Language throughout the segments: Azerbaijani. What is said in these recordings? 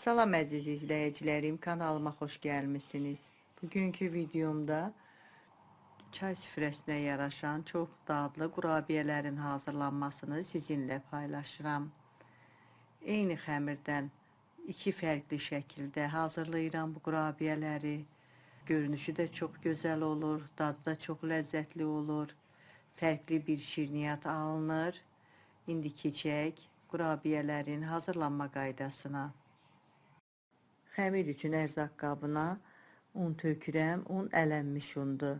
Salam əziz izləyicilərim, kanalıma xoş gəlmisiniz. Bugünkü videomda çay süfrəsinə yaraşan çox dadlı qurabiyələrin hazırlanmasını sizinlə paylaşıram. Eyni xəmirdən iki fərqli şəkildə hazırlayıram bu qurabiyələri. Görünüşü də çox gözəl olur, dadı da çox ləzzətli olur. Fərqli bir şirniyyat alınır. İndi keçək qurabiyələrin hazırlanma qaydasına. Xəmir üçün ərzaq qabına un tökürəm. Un ələnmiş undur.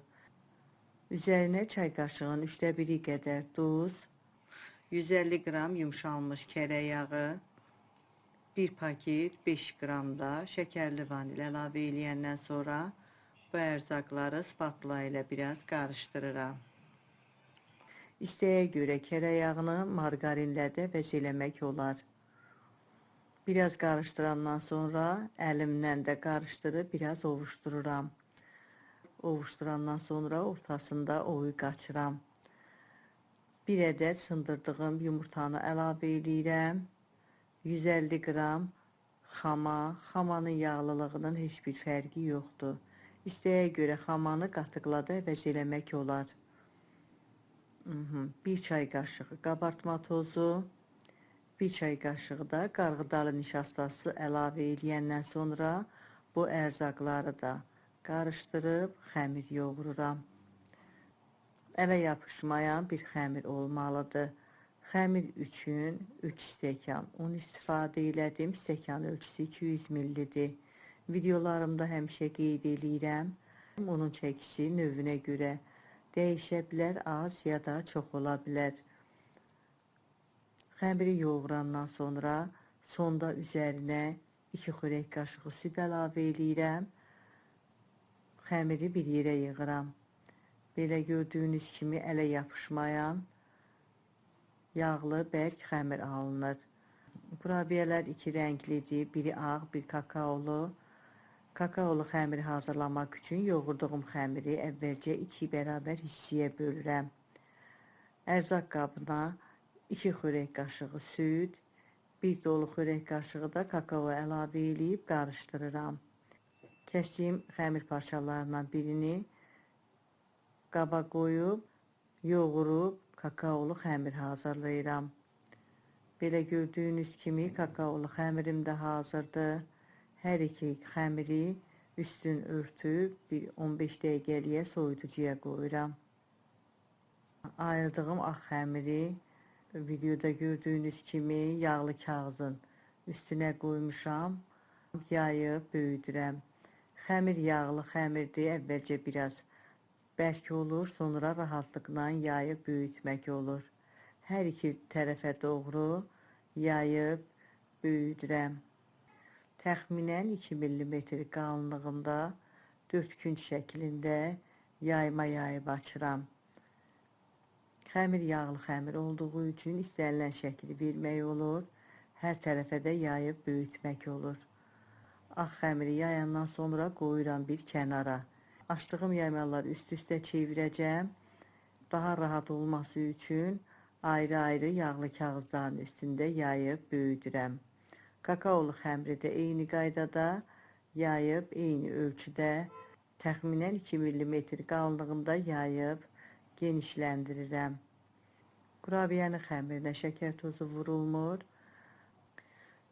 Üzərinə çay qaşığının 1/3 qədər duz, 150 qram yumşalmış kərə yağı, 1 paket 5 qram da şəkərli vanil əlavə eləyəndən sonra bu ərzaqları spatula ilə biraz qarışdırıram. İstəyə görə kərə yağını margarinlə də vəzələmək olar. Biraz qarışdırandan sonra əlimlə də qarışdırıb biraz ovuşdururam. Ovuşdurandan sonra ortasında oyu qaçıram. 1 ədəd sındırdığım yumurtanı əlavə edirəm. 150 qram xama. Xamanın yağlılığının heç bir fərqi yoxdur. İstəyə görə xamanı qatıqla da vəzələmək olar. 1 çay qaşığı qabartma tozu, 1 çay qaşığı da qarğıdalı nişastası əlavə edəndən sonra bu ərzaqları da qarışdırıb xəmir yoğururam. Ələ yapışmayan bir xəmir olmalıdır. Xəmir üçün 3 stəkan un istifadə elədim. Stəkan ölçüsü 200 ml-dir. Videolarımda həmişə qeyd edirəm. Unun çəkisi növünə görə dəyişə bilər, az ya da çox ola bilər. Xəmiri yoğurandan sonra sonda üzərinə 2 xörək qaşığı süd əlavə edirəm. Xəmiri bir yerə yığıram. Belə gördüyünüz kimi ələ yapışmayan yağlı bərk xəmir alınır. Qurabiyələr iki rənglidir. Biri ağ, bir kakaolu. Kakaolu xəmiri hazırlamaq üçün yoğurduğum xəmiri əvvəlcə 2 bərabər hissəyə bölürəm. Ərzaq qabına 2 xörək qaşığı süd, 1 dolu xörək qaşığı da kakao əlavə edib qarışdırıram. Kəsdiyim xəmir parçalarından birini qaba qoyub, yoğurub kakaolu xəmir hazırlayıram. Belə gördüyünüz kimi kakaolu xəmirim də hazırdır. Hər iki xəmiri üstün örtüb 15 dəqiqəliyə soyuducuya qoyuram. Ayırdığım ağ xəmiri videoda gördüyünüz kimi yağlı kağızın üstünə qoymuşam. Yayıb böyüdürəm. Xəmir yağlı xəmirdir. Əvvəlcə biraz bərk olur, sonra rahatlıqla yayıb böyütmək olur. Hər iki tərəfə doğru yayıb böyüdürəm. Təxminən 2 mm qalınlığında 4 künc şəklində yayma yayıb açıram. Xəmir yağlı xəmir olduğu üçün istənilən şəkli vermək olur. Hər tərəfə də yayıb böyütmək olur. Ağ xəmiri yayandan sonra qoyuram bir kənara. Açdığım yaymaları üst-üstə çevirəcəm. Daha rahat olması üçün ayrı-ayrı yağlı kağızların üstündə yayıb böyüdürəm. Kakaolu xəmiri də eyni qaydada yayıb eyni ölçüdə təxminən 2 mm qalınlığında yayıb genişləndirirəm. Qurabiyənin xəmirinə şəkər tozu vurulmur.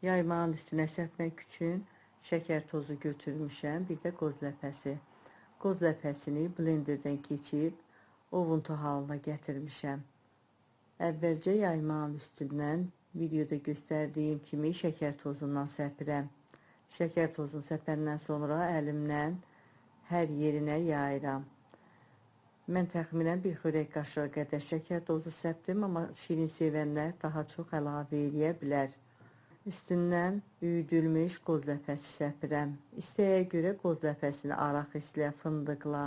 Yaymağın üstünə səpmək üçün şəkər tozu götürmüşəm. Bir də qoz ləpəsi. Qoz ləpəsini blenderdən keçib ovuntu halına gətirmişəm. Əvvəlcə yaymağın üstündən videoda göstərdiyim kimi şəkər tozundan səpirəm. Şəkər tozunu səpəndən sonra əlimlə hər yerinə yayıram. Mən təxminən 1 xörək qaşığı qədər şəkər tozu səpdim, amma şirin sevənlər daha çox əlavə eləyə bilər. Üstündən üyüdülmüş qoz ləpəsi səpirəm. İstəyə görə qoz ləpəsini araxislə, fındıqla,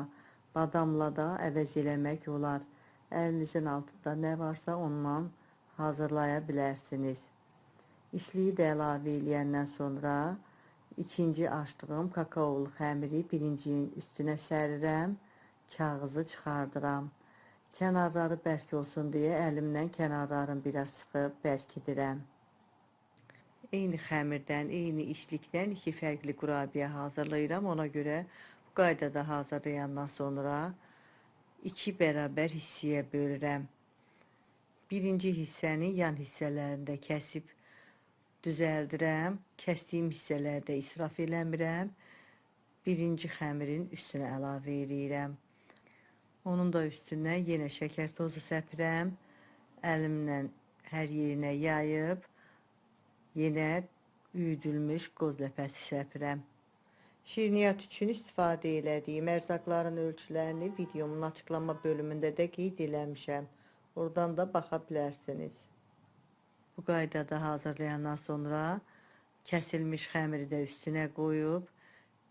badamla da əvəz eləmək olar. Əlinizin altında nə varsa ondan hazırlaya bilərsiniz. İşliyi də əlavə eləyəndən sonra ikinci açdığım kakaolu xəmiri birincinin üstünə sərirəm. Kağızı çıxardıram. Kənarları bərk olsun deyə əlimlə kənarlarını biraz sıxıb bərkidirəm. Eyni xəmirdən, eyni içlikdən iki fərqli qurabiyə hazırlayıram. Ona görə bu qaydada hazırlayandan sonra iki bərabər hissəyə bölürəm. Birinci hissəni yan hissələrində kəsib düzəldirəm. Kəsdiyim hissələrdə israf eləmirəm. Birinci xəmirin üstünə əlavə edirəm. Onun da üstünə yenə şəkər tozu səpirəm. Əlimlə hər yerinə yayıb yenə üyüdülmüş qoz ləpəsi səpirəm. Şirniyyat üçün istifadə elədiyim ərzaqların ölçülərini videomun açıqlama bölümündə də qeyd eləmişəm. Oradan da baxa bilərsiniz. Bu qaydada hazırlayandan sonra kəsilmiş xəmiri də üstünə qoyub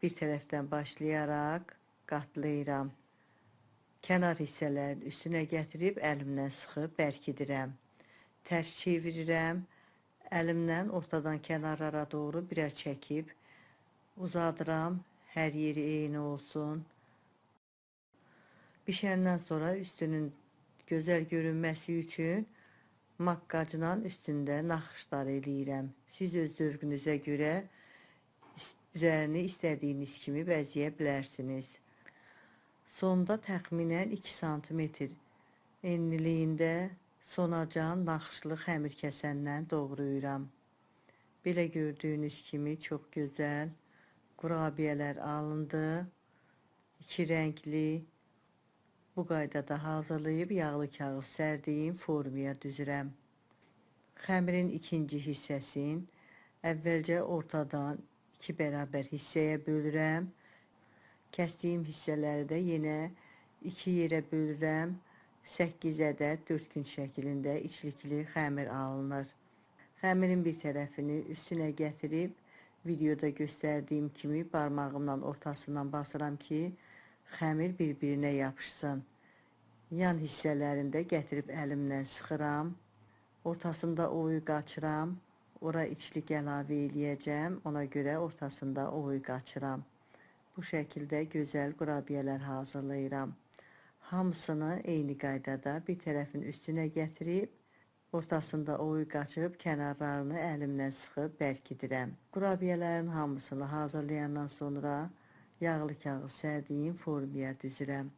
bir tərəfdən başlayaraq qatlayıram. Kənar hissələrin üstünə gətirib əlimlə sıxıb bərkidirəm. Tərs çevirirəm. Əlimlə ortadan kənarlara doğru biraz çəkib uzadıram. Hər yeri eyni olsun. Bişəndən sonra üstünün gözəl görünməsi üçün maqqacla üstündə naxışlar eləyirəm. Siz öz zövqünüzə görə üzərini istədiyiniz kimi bəzəyə bilərsiniz. Sonda təxminən 2 sm enliliyində sonacan naxışlı xəmir kəsəndən doğrayıram. Belə gördüyünüz kimi çox gözəl qurabiyələr alındı. İki rəngli. Bu qaydada hazırlayıb yağlı kağız sərdiyim formaya düzürəm. Xəmirin ikinci hissəsini əvvəlcə ortadan iki bərabər hissəyə bölürəm. Kəsdiyim hissələri də yenə iki yerə bölürəm. 8 ədəd dörtgün şəklində içlikli xəmir alınır. Xəmirin bir tərəfini üstünə gətirib videoda göstərdiyim kimi barmağımla ortasından basıram ki, xəmir bir-birinə yapışsın. Yan hissələrində gətirib əlimlə sıxıram. Ortasında oyu qaçıram. Ora içlik əlavə eləyəcəm. Ona görə ortasında oyu qaçıram. Bu şəkildə gözəl qurabiyələr hazırlayıram. Hamısını eyni qaydada bir tərəfin üstünə gətirib, ortasında oyu qaçırıb, kənarlarını əlimlə sıxıb bərkidirəm. Qurabiyələrin hamısını hazırlayandan sonra yağlı kağız sərdiyim formaya düzürəm.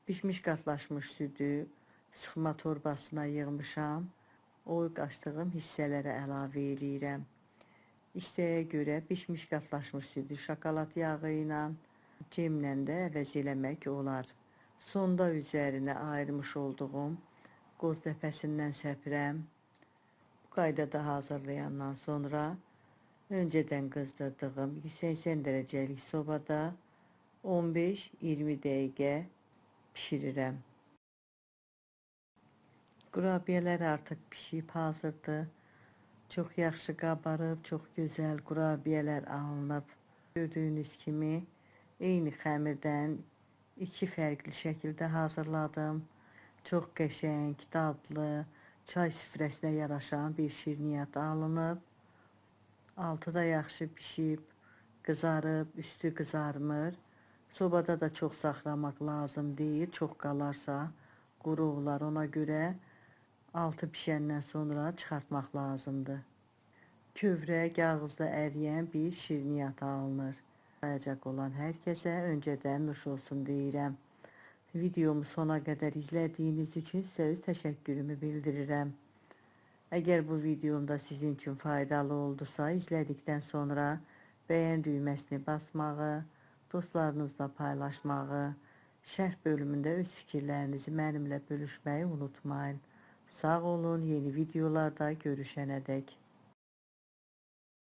Bişmiş qatlaşmış südü sıxma torbasına yığmışam. Oyu qaçdığım hissələrə əlavə eləyirəm. İstəyə görə bişmiş qatlaşmış südü şokolad yağı ilə, cemlə də əvəz eləmək olar. Sonda üzərinə ayırmış olduğum qoz ləpəsindən səpirəm. Bu qaydada hazırlayandan sonra öncədən qızdırdığım 180 dərəcəlik sobada 15-20 dəqiqə pişirirəm. Qurabiyələr artıq pişib hazırdır. Çox yaxşı qabarıb, çox gözəl qurabiyələr alınıb. Gördüyünüz kimi eyni xəmirdən iki fərqli şəkildə hazırladım. Çox qəşəng, dadlı, çay süfrəsinə yaraşan bir şirniyyat alınıb. Altı da yaxşı pişib, qızarıb, üstü qızarmır. Sobada da çox saxlamaq lazım deyil. Çox qalarsa quru olar. Ona görə altı pişəndən sonra çıxartmaq lazımdır. Kövrək ağızda əriyən bir şirniyyat alınır. Sayacaq olan hər kəsə öncədən nuş olsun deyirəm. Videomu sona qədər izlədiyiniz üçün sizə öz təşəkkürümü bildirirəm. Əgər bu videomda sizin üçün faydalı oldusa, izlədikdən sonra bəyən düyməsini basmağı, dostlarınızla paylaşmağı, şərh bölümündə öz fikirlərinizi mənimlə bölüşməyi unutmayın. Sağ olun, yeni videolarda görüşənədək.